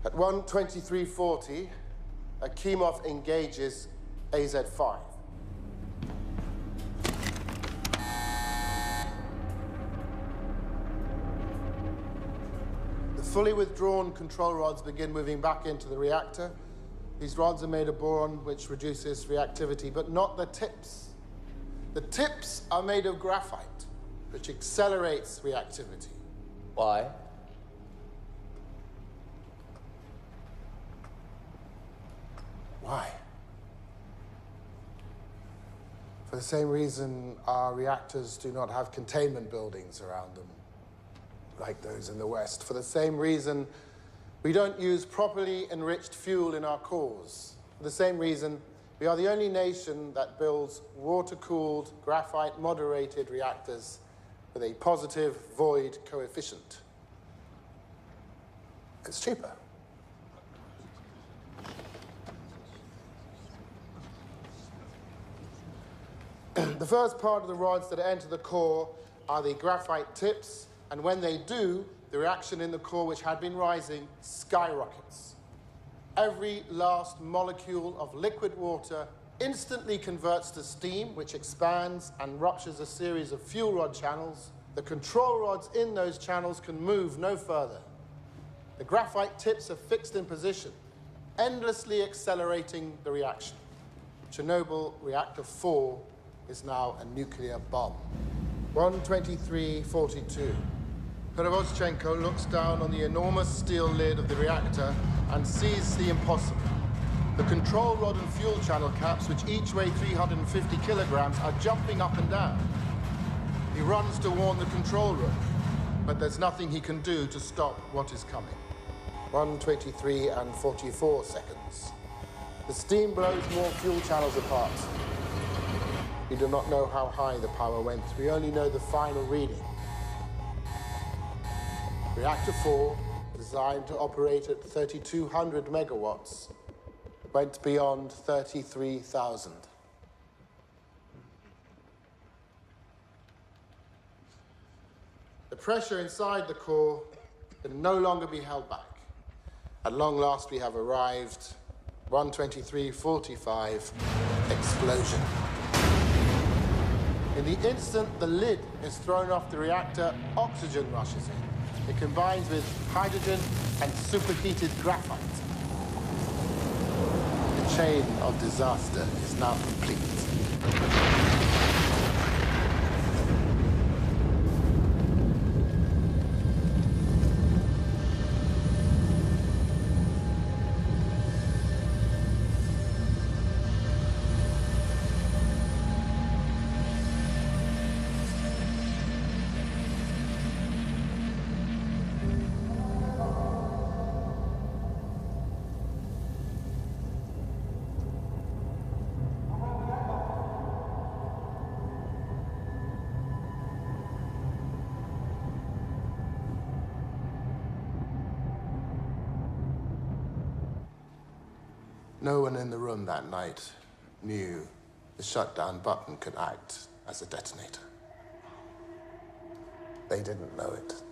At 1:23:40, Akimov engages AZ-5. The fully withdrawn control rods begin moving back into the reactor. These rods are made of boron, which reduces reactivity, but not the tips. The tips are made of graphite, which accelerates reactivity. Why? Why? For the same reason our reactors do not have containment buildings around them, like those in the West. For the same reason we don't use properly enriched fuel in our cores. For the same reason we are the only nation that builds water-cooled, graphite-moderated reactors with a positive void coefficient. It's cheaper. The first part of the rods that enter the core are the graphite tips, and when they do, the reaction in the core, which had been rising, skyrockets. Every last molecule of liquid water instantly converts to steam, which expands and ruptures a series of fuel rod channels. The control rods in those channels can move no further. The graphite tips are fixed in position, endlessly accelerating the reaction. Chernobyl Reactor 4 is now a nuclear bomb. 1:23:42. Perevoschenko looks down on the enormous steel lid of the reactor and sees the impossible. The control rod and fuel channel caps, which each weigh 350 kilograms, are jumping up and down. He runs to warn the control room, but there's nothing he can do to stop what is coming. 1:23:44. The steam blows more fuel channels apart. We do not know how high the power went. We only know the final reading. Reactor 4, designed to operate at 3,200 megawatts, went beyond 33,000. The pressure inside the core can no longer be held back. At long last, we have arrived. 1:23:45, explosion. In the instant the lid is thrown off the reactor, oxygen rushes in. It combines with hydrogen and superheated graphite. The chain of disaster is now complete. No one in the room that night knew the shutdown button could act as a detonator. They didn't know it.